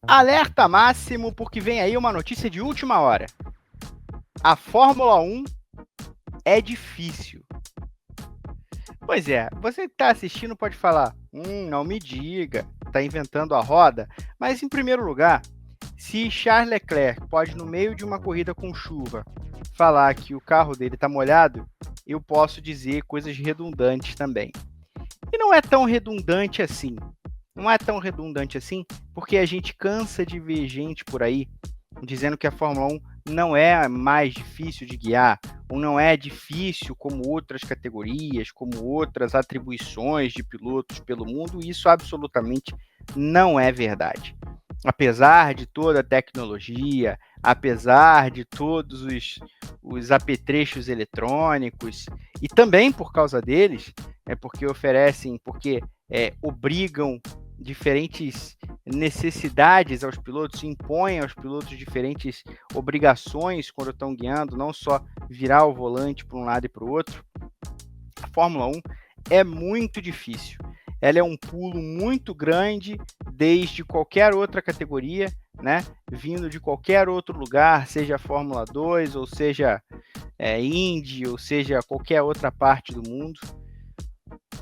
Alerta máximo, porque vem aí uma notícia de última hora. A Fórmula 1 é difícil. Pois é, você que está assistindo pode falar, não me diga, está inventando a roda. Mas, em primeiro lugar, se Charles Leclerc pode, no meio de uma corrida com chuva, falar que o carro dele está molhado, eu posso dizer coisas redundantes também. E não é tão redundante assim. Não é tão redundante assim, porque a gente cansa de ver gente por aí dizendo que a Fórmula 1 não é mais difícil de guiar, ou não é difícil como outras categorias, como outras atribuições de pilotos pelo mundo, e isso absolutamente não é verdade. Apesar de toda a tecnologia, apesar de todos os apetrechos eletrônicos, e também por causa deles, porque obrigam diferentes necessidades aos pilotos, impõem aos pilotos diferentes obrigações quando estão guiando, não só virar o volante para um lado e para o outro. A Fórmula 1 é muito difícil. Ela é um pulo muito grande desde qualquer outra categoria, né? Vindo de qualquer outro lugar, seja Fórmula 2, ou seja Indy, ou seja qualquer outra parte do mundo.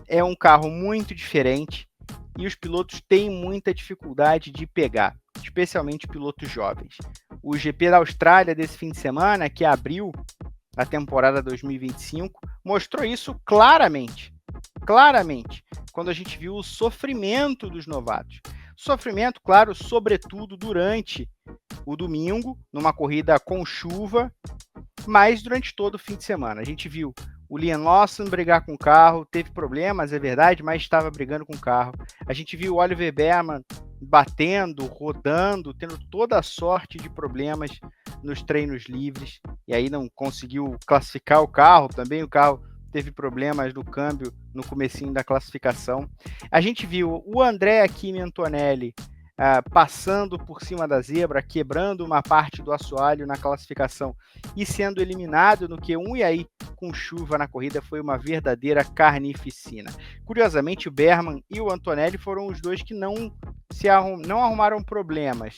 É um carro muito diferente e os pilotos têm muita dificuldade de pegar, especialmente pilotos jovens. O GP da Austrália desse fim de semana, que abriu a temporada 2025, mostrou isso claramente, quando a gente viu o sofrimento dos novatos. Sofrimento, claro, sobretudo durante o domingo, numa corrida com chuva, mas durante todo o fim de semana. A gente viu o Liam Lawson brigar com o carro, teve problemas, é verdade, mas estava brigando com o carro. A gente viu o Oliver Bearman batendo, rodando, tendo toda a sorte de problemas nos treinos livres, e aí não conseguiu classificar o carro, também o carro teve problemas no câmbio no comecinho da classificação. A gente viu o Andrea Kimi Antonelli passando por cima da zebra, quebrando uma parte do assoalho na classificação e sendo eliminado no Q1, e aí com chuva na corrida foi uma verdadeira carnificina. Curiosamente, o Bearman e o Antonelli foram os dois que não arrumaram problemas,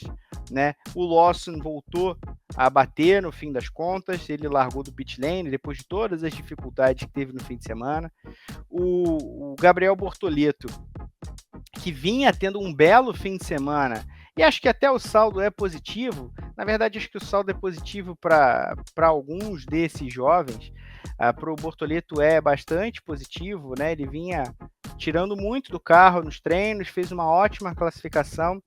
né? O Lawson voltou a bater no fim das contas, ele largou do pit lane depois de todas as dificuldades que teve no fim de semana. O Gabriel Bortoleto, que vinha tendo um belo fim de semana, e acho que até o saldo é positivo. Na verdade, acho que o saldo é positivo para alguns desses jovens. Para o Bortoleto é bastante positivo, né? Ele vinha tirando muito do carro nos treinos, fez uma ótima classificação,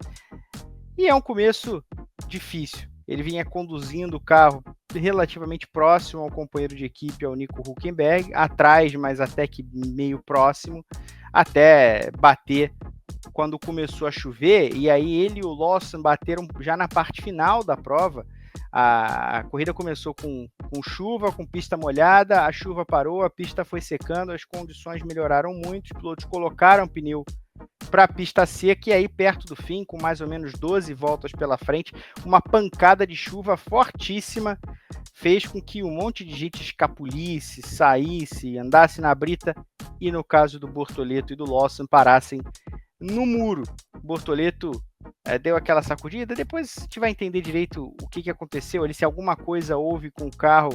e é um começo difícil. Ele vinha conduzindo o carro relativamente próximo ao companheiro de equipe, ao Nico Hülkenberg, atrás, mas até que meio próximo, até bater quando começou a chover, e aí ele e o Lawson bateram já na parte final da prova. A corrida começou com chuva, com pista molhada, a chuva parou, a pista foi secando, as condições melhoraram muito, os pilotos colocaram pneu para a pista seca, e aí perto do fim, com mais ou menos 12 voltas pela frente, uma pancada de chuva fortíssima fez com que um monte de gente escapulisse, saísse, andasse na brita, e no caso do Bortoleto e do Lawson parassem no muro. O Bortoleto deu aquela sacudida, depois a gente vai entender direito o que aconteceu ali, se alguma coisa houve com o carro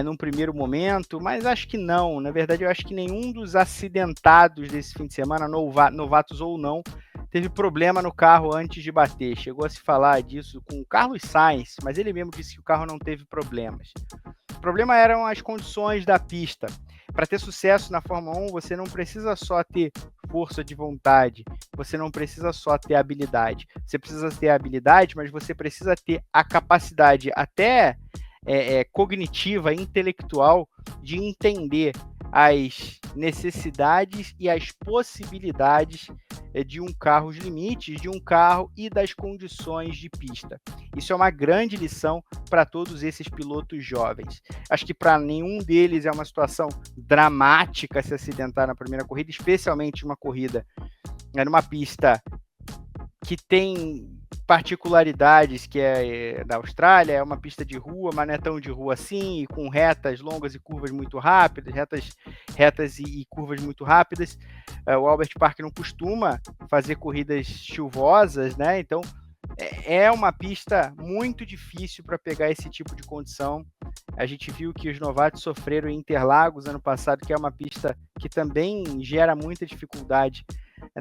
num primeiro momento, mas acho que não. Na verdade, eu acho que nenhum dos acidentados desse fim de semana, novatos ou não, teve problema no carro antes de bater. Chegou a se falar disso com o Carlos Sainz, mas ele mesmo disse que o carro não teve problemas. O problema eram as condições da pista. Para ter sucesso na Fórmula 1, você não precisa só ter força de vontade, você não precisa só ter habilidade. Você precisa ter habilidade, mas você precisa ter a capacidade até cognitiva, intelectual, de entender as necessidades e as possibilidades de um carro, os limites de um carro e das condições de pista. Isso é uma grande lição para todos esses pilotos jovens. Acho que para nenhum deles é uma situação dramática se acidentar na primeira corrida, especialmente uma corrida numa pista que tem particularidades, que é da Austrália, é uma pista de rua, mas não é tão de rua assim, e com retas longas e curvas muito rápidas, retas e curvas muito rápidas. O Albert Park não costuma fazer corridas chuvosas, né? Então é uma pista muito difícil para pegar esse tipo de condição. A gente viu que os novatos sofreram em Interlagos ano passado, que é uma pista que também gera muita dificuldade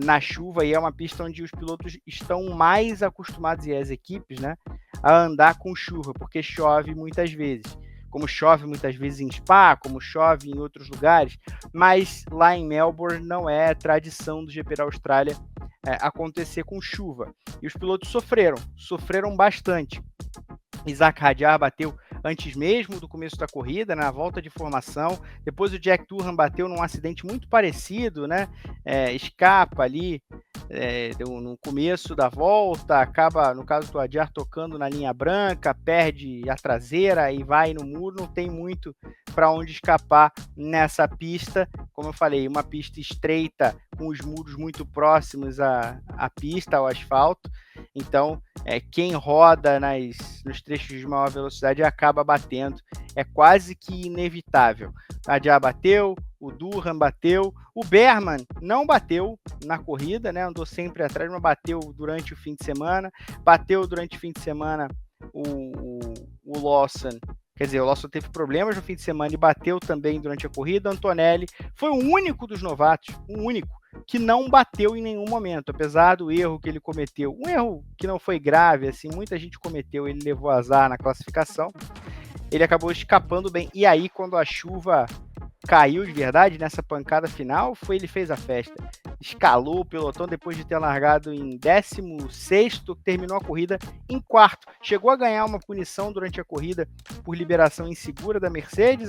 na chuva, e é uma pista onde os pilotos estão mais acostumados, e as equipes, né, a andar com chuva, porque chove muitas vezes. Como chove muitas vezes em Spa, como chove em outros lugares, mas lá em Melbourne não é tradição do GP da Austrália acontecer com chuva. E os pilotos sofreram bastante. Isaac Hadjar bateu antes mesmo do começo da corrida, na volta de formação. Depois o Jack Durham bateu num acidente muito parecido, né? Escapa ali no começo da volta, acaba, no caso do Hadjar, tocando na linha branca, perde a traseira e vai no muro. Não tem muito para onde escapar nessa pista. Como eu falei, uma pista estreita, com os muros muito próximos à pista, ao asfalto. Então, quem roda nos trechos de maior velocidade acaba batendo. É quase que inevitável. A Hadjar bateu, o Durham bateu, o Behrman não bateu na corrida, né? Andou sempre atrás, mas bateu durante o fim de semana. Bateu durante o fim de semana o Lawson. Quer dizer, o Lawson teve problemas no fim de semana e bateu também durante a corrida. Antonelli foi o único dos novatos, que não bateu em nenhum momento, apesar do erro que ele cometeu. Um erro que não foi grave, assim, muita gente cometeu, ele levou azar na classificação. Ele acabou escapando bem. E aí, quando a chuva caiu de verdade nessa pancada final, ele fez a festa. Escalou o pelotão depois de ter largado em 16º, terminou a corrida em 4º. Chegou a ganhar uma punição durante a corrida por liberação insegura da Mercedes.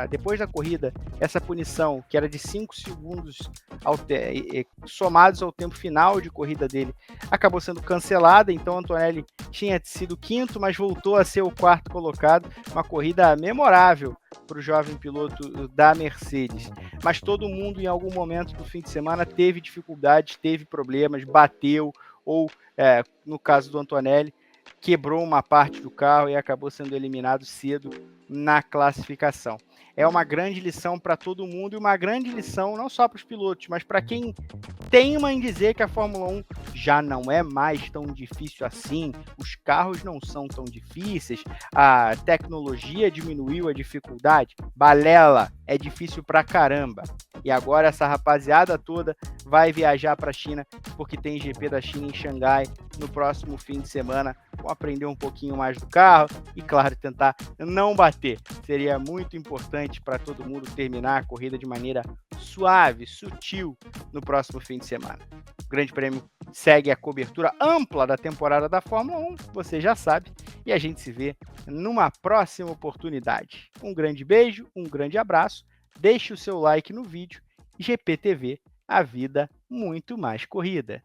Depois da corrida, essa punição, que era de 5 segundos somados ao tempo final de corrida dele, acabou sendo cancelada. Então Antonelli tinha sido 5º, mas voltou a ser o 4º colocado. Uma corrida memorável para o jovem piloto da Mercedes. Mas todo mundo, em algum momento do fim de semana, teve dificuldades, teve problemas, bateu, ou, no caso do Antonelli, quebrou uma parte do carro e acabou sendo eliminado cedo na classificação. É uma grande lição para todo mundo, e uma grande lição não só para os pilotos, mas para quem teima em dizer que a Fórmula 1 já não é mais tão difícil assim, os carros não são tão difíceis, a tecnologia diminuiu a dificuldade. Balela, é difícil pra caramba. E agora essa rapaziada toda vai viajar para a China, porque tem GP da China em Xangai no próximo fim de semana. Vão aprender um pouquinho mais do carro e, claro, tentar não bater. Seria muito importante para todo mundo terminar a corrida de maneira suave, sutil no próximo fim de semana. O Grande Prêmio segue a cobertura ampla da temporada da Fórmula 1, você já sabe, e a gente se vê numa próxima oportunidade. Um grande beijo, um grande abraço, deixe o seu like no vídeo. GPTV, a vida muito mais corrida.